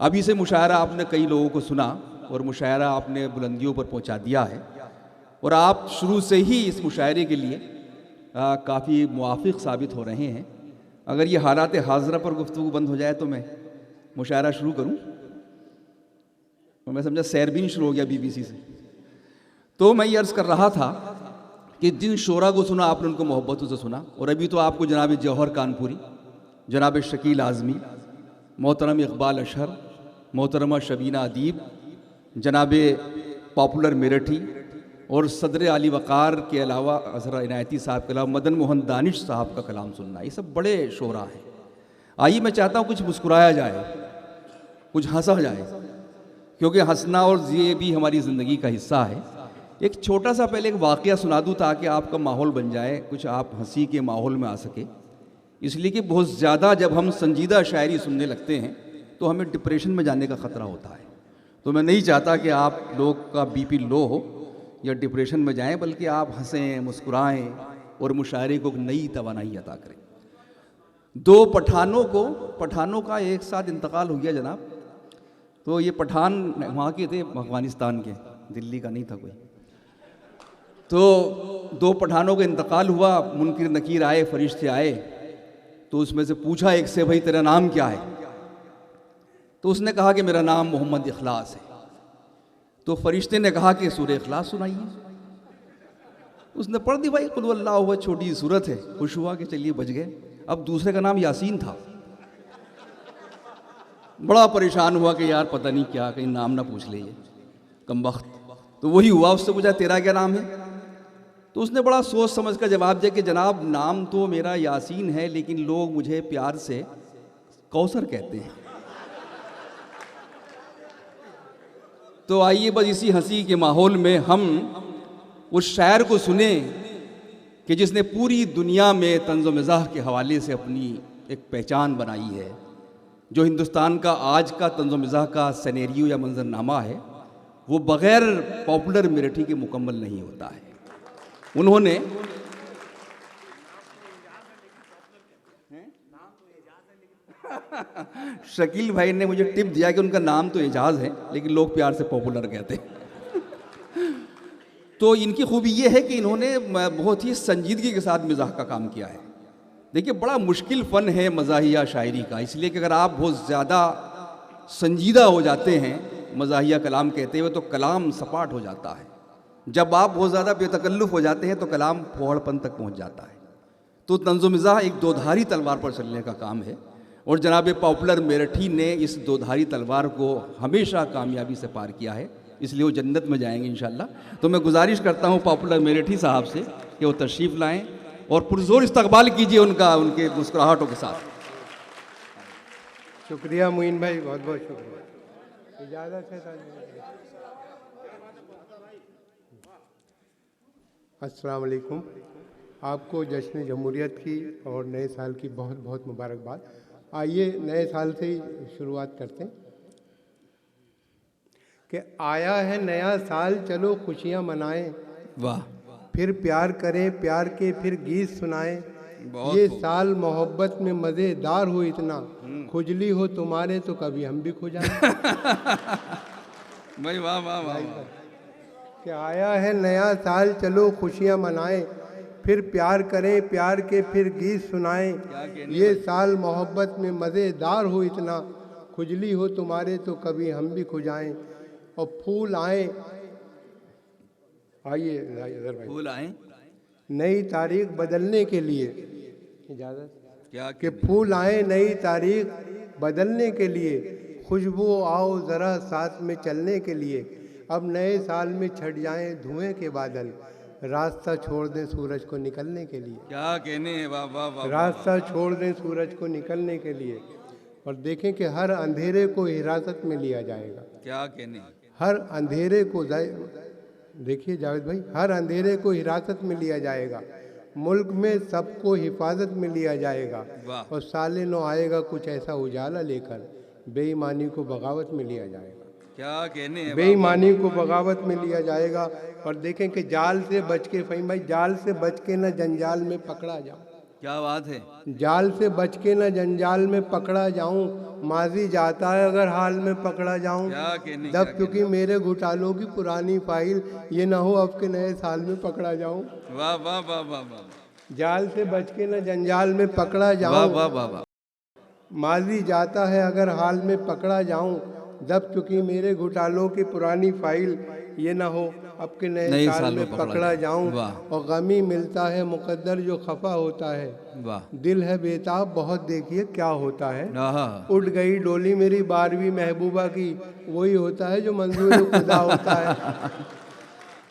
अभी से मुशायरा आपने कई लोगों को सुना और मुशायरा आपने बुलंदियों पर पहुंचा दिया है और आप शुरू से ही इस मुशायरे के लिए काफ़ी मुआफ़िक़ साबित हो रहे हैं। अगर ये हालात हाज़रा पर गुफ्तगू बंद हो जाए तो मैं मुशायरा शुरू करूं। तो मैं समझा सैरबीन शुरू हो गया बीबीसी से। तो मैं ये अर्ज़ कर रहा था कि जिन शोरा को सुना आपने उनको मोहब्बतों से सुना, और अभी तो आपको जनाब जौहर कानपुरी, जनाब शकील आज़मी, मोहतरम इकबाल अशहर, मोहतरमा शबीना अदीब, जनाब पॉपुलर मेरठी और सदर आली वक़ार के अलावा अज़हर इनायती साहब के अलावा मदन मोहन दानिश साहब का कलाम सुनना, ये सब बड़े शोरा हैं। आइए मैं चाहता हूँ कुछ मुस्कुराया जाए, कुछ हंसा जाए, क्योंकि हंसना और ये भी हमारी ज़िंदगी का हिस्सा है। एक छोटा सा पहले एक वाक़या सुना दूँ ताकि आपका माहौल बन जाए, कुछ आप हंसी के माहौल में आ सके। इसलिए कि बहुत ज़्यादा जब हम संजीदा शायरी सुनने लगते हैं तो हमें डिप्रेशन में जाने का ख़तरा होता है। तो मैं नहीं चाहता कि आप लोग का बीपी लो हो या डिप्रेशन में जाएं, बल्कि आप हंसें, मुस्कुराएं और मुशायरे को नई तवानाई अता करें। दो पठानों का एक साथ इंतकाल हो गया जनाब। तो ये पठान वहाँ के थे, अफ़गानिस्तान के, दिल्ली का नहीं था कोई। तो दो पठानों का इंतकाल हुआ, मुनकिर नकीर आए, फरिश्ते आए, तो उसमें से पूछा एक से, भाई तेरा नाम क्या है? तो उसने कहा कि मेरा नाम मोहम्मद इखलास है। तो फरिश्ते ने कहा कि सूरह इखलास सुनाइए। उसने पढ़ दी, भाई कुल हुवल्लाहु अहद, छोटी सूरत है, खुश हुआ कि चलिए बच गए। अब दूसरे का नाम यासीन था। बड़ा परेशान हुआ कि यार पता नहीं क्या, कहीं नाम ना पूछ ले ये कमबख्त। तो वही हुआ, उससे पूछा तेरा क्या नाम है? तो उसने बड़ा सोच समझ कर जवाब दिया कि जनाब नाम तो मेरा यासीन है, लेकिन लोग मुझे प्यार से कौसर कहते हैं। तो आइए बस इसी हंसी के माहौल में हम उस शायर को सुने कि जिसने पूरी दुनिया में तंज़ो मिज़ाह के हवाले से अपनी एक पहचान बनाई है। जो हिंदुस्तान का आज का तंज़ो मिज़ाह का सिनेरियो या मंजरनामा है, वो बग़ैर पॉपुलर मेरठी के मुकम्मल नहीं होता है। उन्होंने शकील भाई ने मुझे टिप दिया कि उनका नाम तो एजाज है, लेकिन लोग प्यार से पॉपुलर कहते हैं। तो इनकी खूबी ये है कि इन्होंने बहुत ही संजीदगी के साथ मिज़ाह का काम किया है। देखिए बड़ा मुश्किल फ़न है मज़ाहिया शायरी का, इसलिए कि अगर आप बहुत ज़्यादा संजीदा हो जाते हैं मज़ाहिया कलाम कहते हुए तो कलाम सपाट हो जाता है। जब आप बहुत ज़्यादा बेतकल्लुफ़ हो जाते हैं तो कलाम फोहड़पन तक पहुँच जाता है। तो तंज़ो मिज़ाह एक दोधारी तलवार पर चलने का काम है, और जनाब पॉपुलर मेरठी ने इस दोधारी तलवार को हमेशा कामयाबी से पार किया है, इसलिए वो जन्नत में जाएंगे इंशाअल्लाह। तो मैं गुजारिश करता हूँ पॉपुलर मेरठी साहब से कि वो तशरीफ़ लाएँ और पुरज़ोर इस्तकबाल कीजिए उनका, उनके मुस्कुराहटों के साथ। शुक्रिया मोइन भाई, बहुत बहुत शुक्रिया। इजाज़त है। अस्सलाम वालेकुम। आपको जश्न जमहूरियत की और नए साल की बहुत बहुत मुबारकबाद। आइए नए साल से ही शुरुआत करते हैं कि आया है नया साल, चलो खुशियाँ मनाएं। वाह। फिर प्यार करें, प्यार के फिर गीत सुनाएं। ये साल मोहब्बत में मज़ेदार हो इतना, खुजली हो तुम्हारे तो कभी हम भी खुजाएं। भाई वाह वाह वाह। कि आया है नया साल, चलो खुशियाँ मनाएं। फिर प्यार करें, प्यार के फिर गीत सुनाएं। ये साल मोहब्बत में मज़ेदार हो इतना, खुजली हो तुम्हारे तो कभी हम भी खुजाएं। और फूल आए, आइए भाई, फूल आए नई तारीख बदलने के लिए। इजाज़त क्या कि फूल आए नई तारीख बदलने के लिए, खुशबू आओ ज़रा साथ में चलने के लिए। अब नए साल में छट जाएं धुएं के बादल, रास्ता छोड़ दें सूरज को निकलने के लिए। क्या कहने हैं, वाह वाह वाह। रास्ता छोड़ दें सूरज को निकलने के लिए। और देखें कि हर अंधेरे को हिरासत में लिया जाएगा। क्या कहने, हर अंधेरे को, देखिए जावेद भाई, हर अंधेरे को हिरासत में लिया जाएगा। मुल्क में सबको हिफाजत में लिया जाएगा। और साले नो आएगा कुछ ऐसा उजाला लेकर, बेईमानी को बगावत में लिया जाएगा। क्या कहने हैं, बेईमानी को बगावत में लिया जाएगा। और देखें कि जाल से बच के, फ़हीम भाई, जाल से बच के न जंजाल में पकड़ा जाओ। क्या बात है। जाल से बच के न जंजाल में पकड़ा जाऊं, माजी जाता है अगर हाल में पकड़ा जाऊं। क्या कहने, दब क्योंकि मेरे घोटालों की पुरानी फाइल, ये ना हो अब के नए साल में पकड़ा जाऊं। वाह वाह वाह वाह वाह। जाल से बच के न जंजाल में पकड़ा वाह जाऊं, वाह वाह वाह। माजी जाता है अगर हाल में पकड़ा जाऊं। दब चुकी मेरे घोटालों की पुरानी फाइल, ये ना हो अब के नए साल में पकड़ा जाऊं। और गमी मिलता है मुकद्दर जो खफा होता है, वाह। दिल है बेताब बहुत देखिए क्या होता है। आहा। उठ गई डोली मेरी 12वीं महबूबा की, वही होता है जो मंजूर खुदा होता है।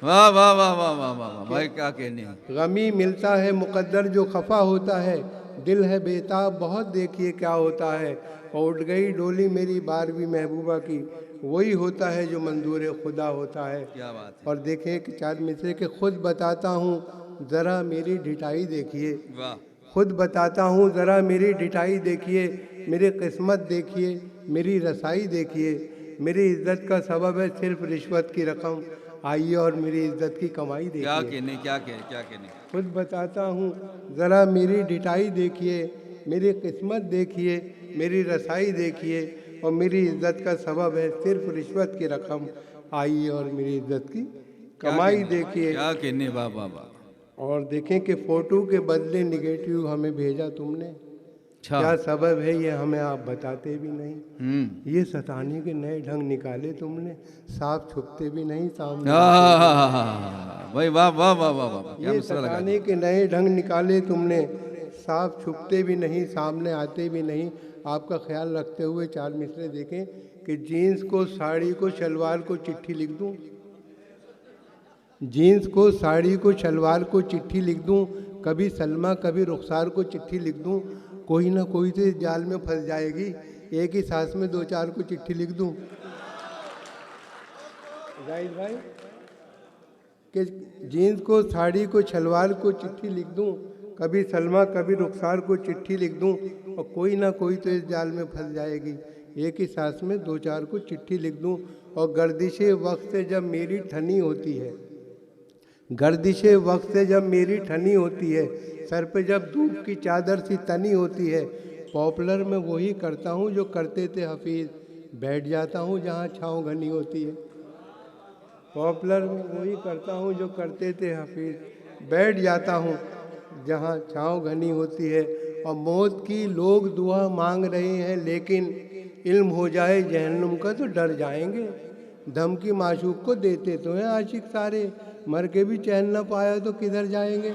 वाह वाह वाह वाह वाह वाह भाई, क्या कहने। गमी मिलता है मुकद्दर जो खफा होता है, दिल है बेताब बहुत देखिए क्या होता है। और उठ गई डोली मेरी 12वीं महबूबा की, वही होता है जो मंजूर खुदा होता है। क्या बात है। और देखें कि चार मिसरे के खुद बताता हूँ ज़रा मेरी ढिठाई देखिए। वाह। खुद बताता हूँ ज़रा मेरी ढिठाई देखिए, मेरी किस्मत देखिए, मेरी रसाई देखिए। मेरी इज्जत का सबब है सिर्फ रिश्वत की रकम, आइए और मेरी इज्जत की कमाई देखिए। क्या कहने, क्या कहने, क्या कहने। खुद बताता हूँ ज़रा मेरी ढिठाई देखिए, मेरी किस्मत देखिए, मेरी रसाई देखिए। और मेरी इज्जत का सबब है सिर्फ रिश्वत की रकम, आइए और मेरी इज्जत की कमाई देखिए। क्या कहने। वाह वाह वाह। और देखें कि फ़ोटो के बदले निगेटिव हमें भेजा तुमने, क्या सबब है ये हमें आप बताते भी नहीं। ये सताने के नए ढंग निकाले तुमने, साफ छुपते भी नहीं सामने। भाई वाह वाह वाह वाह वाह। ये सताने के नए ढंग निकाले तुमने, साफ छुपते भी नहीं सामने आते भी नहीं। आपका ख्याल रखते हुए चार मिसरे देखें कि जीन्स को साड़ी को शलवार को चिट्ठी लिख दूं, जीन्स को साड़ी को शलवार को चिट्ठी लिख दूं, कभी सलमा कभी रुखसार को चिट्ठी लिख दूं, कोई ना कोई तो इस जाल में फंस जाएगी, एक ही सांस में 2-4 को चिट्ठी लिख दूं। जाहिद भाई कि जीन्स को साड़ी को शलवार को चिट्ठी लिख दूं, कभी सलमा कभी रुखसार को चिट्ठी लिख दूं, और कोई ना कोई तो इस जाल में फंस जाएगी, एक ही सांस में 2-4 को चिट्ठी लिख दूं। और गर्दिश वक्त से जब मेरी ठनी होती है, गर्दिश वक्त से जब मेरी ठनी होती है, सर पे जब धूप की चादर सी तनी होती है, पॉपुलर में वही करता हूँ जो करते थे हफीज़, बैठ जाता हूँ जहाँ छाँव घनी होती है। पॉपुलर में वही करता हूँ जो करते थे हफीज़, बैठ जाता हूँ जहाँ छाँव घनी होती है। और मौत की लोग दुआ मांग रहे हैं, लेकिन इल्म हो जाए जहन्नुम का तो डर जाएंगे। धमकी माशूक को देते तो हैं आशिक सारे, मर के भी चैन न पाया तो किधर जाएंगे।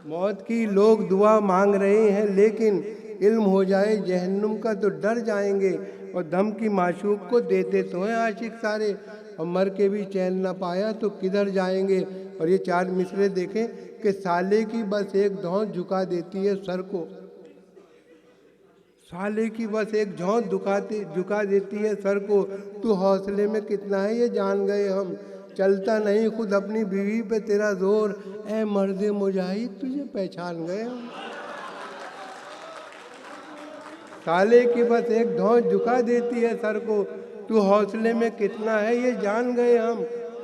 मौत की लोग दुआ मांग रहे हैं, लेकिन इल्म हो जाए जहन्नुम का तो डर जाएंगे। और धमकी माशूक को देते तो हैं आशिक सारे, और मर के भी चैन न पाया तो किधर जाएंगे। और ये चार मिसरे देखें कि साले की बस एक धौंस झुका देती है सर को, साले की बस एक झोंक झुका देती है सर को। तू हौसले में कितना है ये जान गए हम, चलता नहीं खुद अपनी बीवी पे तेरा जोर, ए मर्दे मुजाहिद तुझे पहचान गए हम। साले की बस एक धौंस झुका देती है सर को, तू हौसले में कितना है ये जान गए हम,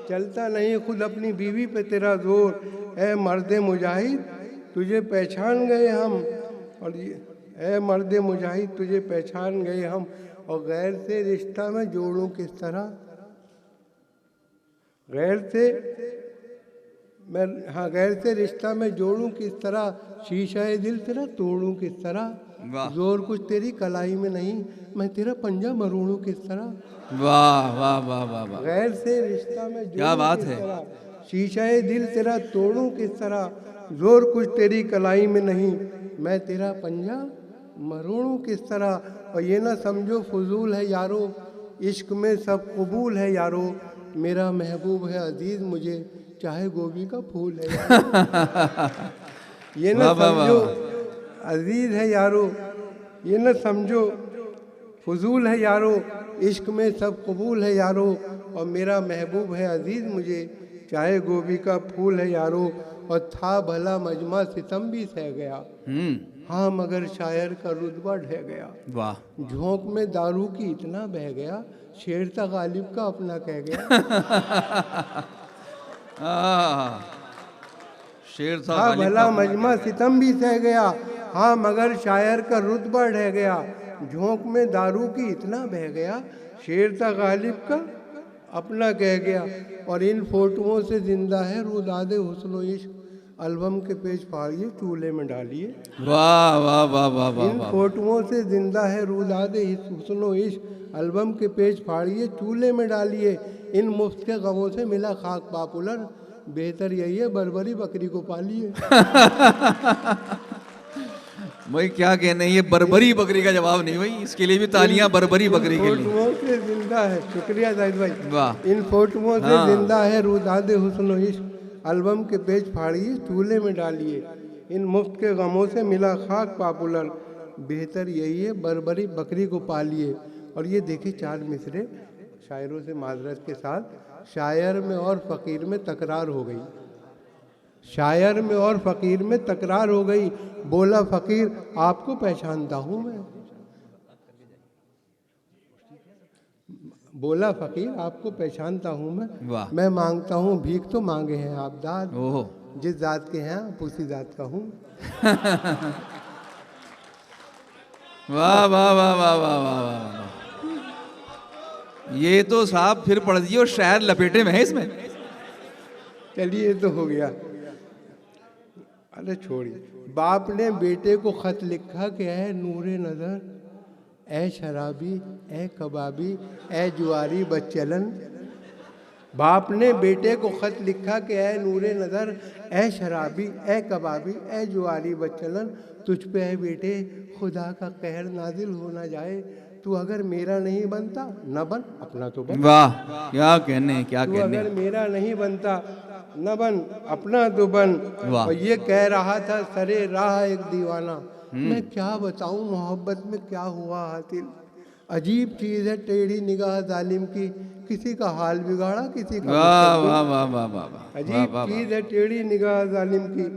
चलता नहीं खुद अपनी बीवी पे तेरा जोर, ए मर्दे मुजाहिद तुझे पहचान गए हम। और ये ए मर्दे मुजाहिद तुझे पहचान गए हम। और गैर से रिश्ता मैं जोड़ूं किस तरह, गैर से रिश्ता मैं जोड़ूं किस तरह, शीशा दिल तेरा तोड़ूं किस तरह, जोर कुछ तेरी कलाई में नहीं, मैं तेरा पंजा मरोड़ूं किस तरह। वाह वाह वाह वाह वाह। गैर से रिश्ता में क्या बात है। शीशा दिल तेरा तोड़ूं किस तरह, जोर कुछ तेरी कलाई में नहीं, मैं तेरा पंजा मरोड़ूं किस तरह। और ये ना समझो फजूल है यारो, इश्क में सब कबूल है यारो, मेरा महबूब है अजीज मुझे चाहे गोभी का फूल है यारो। ये ना समझो अजीज है यारो, ये ना समझो फजूल है यारो, इश्क में सब कबूल है यारो, और मेरा महबूब है अजीज मुझे चाहे गोभी का फूल है यारो। और था भला मजमा सितम भी सह गया, हाँ मगर शायर का रुतबा ढह गया। वाह। झोंक में दारू की इतना बह गया, शेर था गालिब का अपना कह गया। शेर था हाँ गालिब भला का। मजमा सितम भी सह गया, हाँ मगर शायर का रुतबा ढह गया, झोंक में दारू की इतना बह गया, शेर था गालिब का अपना कह गया। और इन फोटोओं से जिंदा है रुदादे हुस्न इश्क, एल्बम के पेज फाड़िए चूल्हे में डालिए। वाह वाह वाह वाह वाह इन वाह। फोटोओं से जिंदा है रुदादे हुस्न इश्क, एल्बम के पेज फाड़िए चूल्हे में डालिए। इन मुफ्त के गमों से मिला खाक पॉपुलर, बेहतर यही है बर्बरी बकरी को पालिए। भाई क्या कहने, ये बर्बरी बकरी का जवाब नहीं भाई, इसके लिए भी तालियां बर्बरी बकरी के लिए। फोटोओं से जिंदा है, शुक्रिया जाहिद भाई। वाह। इन फोटोओं से हाँ। जिंदा है रुदादे हुस्न इश्क, एल्बम के पेज फाड़िए चूल्हे में डालिए। इन मुफ्त के गमों से मिला खाक पॉपुलर, बेहतर यही है बर्बरी बकरी को पालिए। और ये देखिए 4 मिसरे शायरों से माजरत के साथ, शायर में और फ़कीर में तकरार हो गई, शायर में और फ़कीर में तकरार हो गई। बोला फ़कीर आपको पहचानता हूँ मैं, बोला फ़कीर आपको पहचानता हूँ वाह। मैं मांगता हूँ भीख तो मांगे हैं आप दाद, ओहो। जिस जात के हैं आप उसी जात का हूँ। वाह वाह वाह वाह वाह वाह वाह। ये तो साहब फिर पढ़ दिए और शायर लपेटे में है इसमें। चलिए तो हो गया, अरे छोड़िए। बाप ने बेटे को खत लिखा कि ऐ नूरे नज़र, ऐ शराबी, ऐ कबाबी, ऐ जुआरी बच्चलन। बाप ने बेटे को खत लिखा कि ऐ नूरे नज़र, ऐ शराबी, ऐ कबाबी, ऐ जुआरी बच्चलन, तुझ पे है बेटे खुदा का कहर नाजिल हो ना जाए, तू अगर मेरा नहीं बनता न बन अपना तो बन। वाह क्या कहने, क्या तू कहने। अगर मेरा नहीं बनता न बन अपना तो बन। वाह। और ये कह रहा था सरे राह एक दीवाना, मैं क्या बताऊं मोहब्बत में क्या हुआ हासिल। अजीब चीज़ है टेढ़ी निगाह जालिम की, किसी का हाल बिगाड़ा किसी का वाह मुस्तकबिल। वाह वाह वाह वाह वाह। अजीब वाह, वाह, चीज़ है टेढ़ी निगाह जालिम की,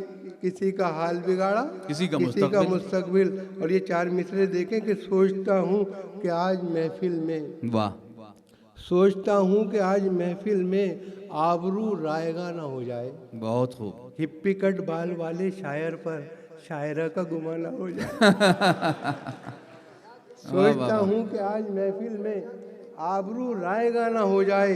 किसी का हाल बिगाड़ा किसी का मुस्तकबिल। और ये 4 मिसरे देखें कि सोचता हूँ कि आज महफिल में, वाह। सोचता हूँ कि आज महफिल में आबरू रायगा ना हो जाए, बहुत खूब। हिप्पी कट बाल वाले शायर पर शायरा का गुमा ना हो जाए। सोचता हूँ कि आज महफिल में आबरू रायगा ना हो जाए,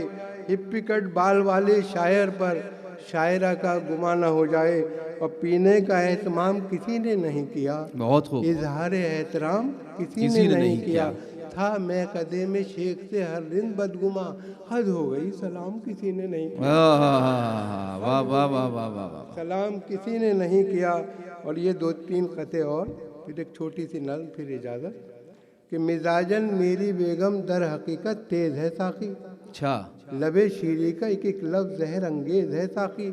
हिप्पी कट बाल वाले शायर पर शायरा का गुमा ना हो जाए। और पीने का एहतमाम किसी ने नहीं किया, बहुत खूब। इजहार एहतराम किसी ने नहीं किया, था मैं कदे में शेख से हर दिन बदगुमा, हद हो गई सलाम किसी ने नहीं किया। वाह वाह वाह वाह वाह। सलाम किसी ने नहीं किया। और ये 2-3 खते और फिर एक छोटी सी नज़्म, फिर इजाज़त। कि मिजाजन मेरी बेगम दर हकीकत तेज़ है साकी, अच्छा। लबे शीरी का एक एक लफ्ज़ जहर अंगेज है साकी,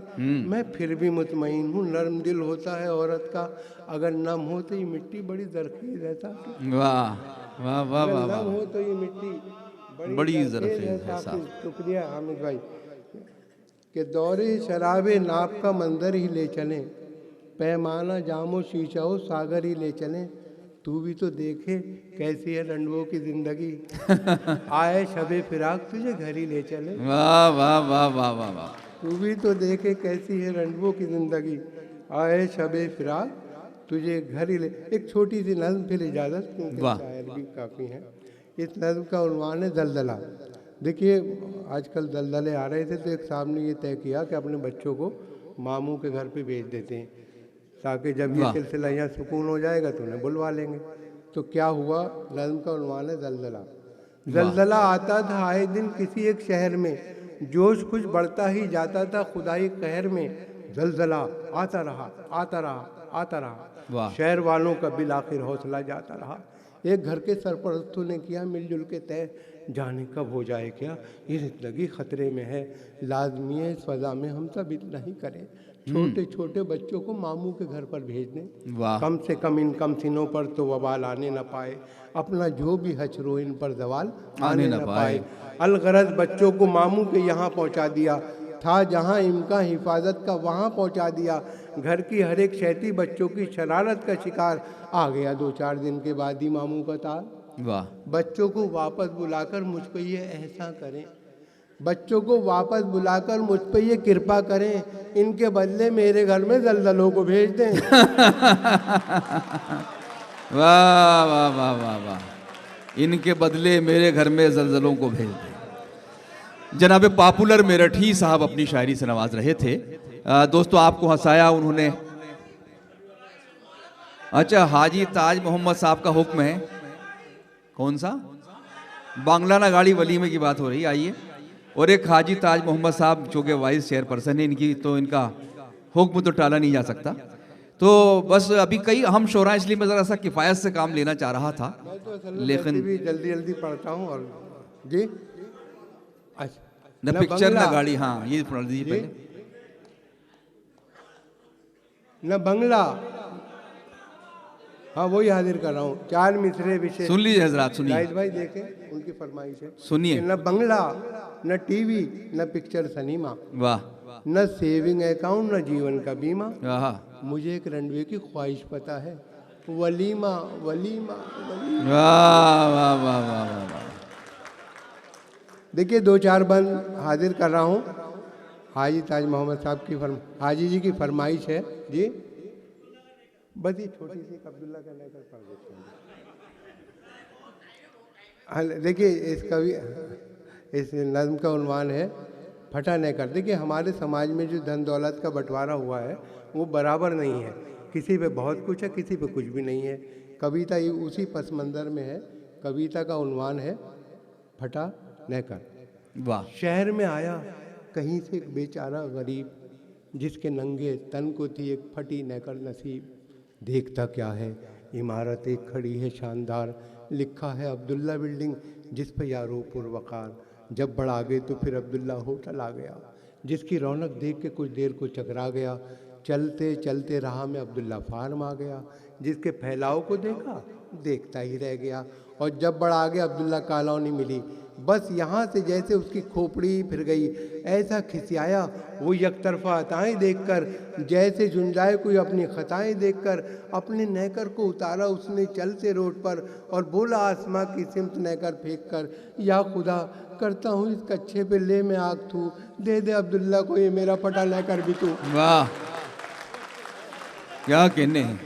मैं फिर भी मुतमईन हूँ नरम दिल होता है औरत का, अगर नम हो तो ये मिट्टी बड़ी जरखेज है साकी। वाह वाह वाह वाह नम वाह। हो तो ये मिट्टी बड़ी जरखेज जरखेज है साकी। साहब। शुक्रिया हामिद भाई। कि दौरे शराबे नाप का मंजर ही ले चलें, पैमाना जामो शीशा हो सागर ही ले चलें, तू भी तो देखे कैसी है रंडवों की जिंदगी, आए शबे फिराक तुझे घर ही ले चले। वाह वाह वाह वाह वाह वाह। तू भी तो देखे कैसी है रंडवों की जिंदगी, आए शबे फिराक तुझे घर ही ले। एक छोटी सी नज़्म फिर इजाज़त, क्योंकि शायर भी काफ़ी हैं। इस नज़्म का उन्वान है दलदला। देखिए आजकल दलदले आ रहे थे तो एक साहब ने ये तय किया कि अपने बच्चों को मामू के घर पे भेज देते हैं, ताकि जब ये सिलसिला यहाँ सुकून हो जाएगा तो उन्हें बुलवा लेंगे। तो क्या हुआ, नज़्म का उन्वान है दलदला। दलदला आता था आए दिन किसी एक शहर में, जोश कुछ बढ़ता ही जाता था खुदाई कहर में, दलदला आता रहा आता रहा आता रहा, शहर वालों का बिल आखिर हौसला जाता रहा। एक घर के सरपरस्तों ने किया मिलजुल के तय, जाने कब हो जाए क्या ये जिंदगी खतरे में है, लाजमी है इस फजा में हम सब इतना ही करें, छोटे छोटे बच्चों को मामू के घर पर भेज दें, कम से कम इन कम सिनों पर तो वबाल आने न पाए, अपना जो भी हचरो इन पर जवाल आने न पाए। अलगरज बच्चों को मामू के यहाँ पहुँचा दिया, था जहाँ इनका हिफाजत का वहाँ पहुँचा दिया, घर की हर एक शैती बच्चों की शरारत का शिकार, आ गया 2-4 दिन के बाद ही मामू का तार। वाह। बच्चों को वापस बुलाकर मुझको ये एहसान करें, बच्चों को वापस बुलाकर मुझ पे ये कृपा करें, इनके बदले मेरे घर में दलदलों को भेज दें। वाह वाह वाह वाह वाह, इनके बदले मेरे घर में जलजलों को भेज दें। जनाब पॉपुलर मेरठी साहब अपनी शायरी से नवाज रहे थे। दोस्तों आपको हंसाया उन्होंने। अच्छा, हाजी ताज मोहम्मद साहब का हुक्म है, कौन सा? बांग्लाना गाड़ी वलीमे की बात हो रही है, आइए। और एक हाजी ताज मोहम्मद साहब जो कि वाइस चेयरपर्सन है इनकी, तो इनका हुक्म तो टाला नहीं जा सकता। तो बस अभी कई अहम शोरा, इसलिए मैं ज़रा सा किफ़ायत से काम लेना चाह रहा था, लेकिन भी जल्दी जल्दी पढ़ता हूँ। और जी अच्छा, न पिक्चर न गाड़ी, हाँ ये पढ़ दीजिए पहले। न बंगला, हाँ वही हाजिर कर रहा हूँ। 4 मिसरे विशेष सुन लीजिए हजरात, सुनिए। जाहिद भाई देखें, उनकी फरमाइश है, सुनिए। न बंगला, न टीवी, न पिक्चर सिनेमा, वाह। न सेविंग अकाउंट, न जीवन का बीमा, वाह मुझे एक रनवे की ख्वाहिश पता है, वलीमा वलीमा वलीमा। वाह वाह वाह वाह वाह। देखिए 2-4 बंद हाजिर कर रहा हूँ। हाजी ताज मोहम्मद साहब की हाजी जी की फरमाइश है जी। बस ये छोटी सी अब्दुल्ला का लेकर पढ़ देते हैं। देखिए इस कवि, इस नज्म का उन्वान है फटा नहीं कर। देखिए हमारे समाज में जो धन दौलत का बंटवारा हुआ है वो बराबर नहीं है, किसी पे बहुत कुछ है, किसी पे कुछ भी नहीं है। कविता ये उसी पस मंज़र में है। कविता का उन्वान है फटा नहीं कर। वाह। शहर में आया कहीं से एक बेचारा गरीब, जिसके नंगे तन को थी एक फटी नेकर नसीब। देखता क्या है, इमारत एक खड़ी है शानदार, लिखा है अब्दुल्ला बिल्डिंग जिस पे यारो पुरवकार। जब बढ़ आ गए तो फिर अब्दुल्ला होटल आ गया, जिसकी रौनक देख के कुछ देर को चकरा गया। चलते चलते राह में अब्दुल्ला फार्म आ गया, जिसके फैलाव को देखा देखता ही रह गया। और जब बढ़ आ गया अब्दुल्ला कॉलोनी मिली, बस यहाँ से जैसे उसकी खोपड़ी फिर गई। ऐसा खिसियाया वो यकतरफा अताएँ देखकर, जैसे झुंझाए कोई अपनी खताएँ देखकर। अपने नहकर को उतारा उसने चलते रोड पर, और बोला आसमां की सिमत नहकर फेंक कर, या खुदा करता हूँ इस कच्छे पे ले मैं आग थू, दे दे अब्दुल्ला को ये मेरा फटा नहकर भी तू। वाह, क्या कहने हैं।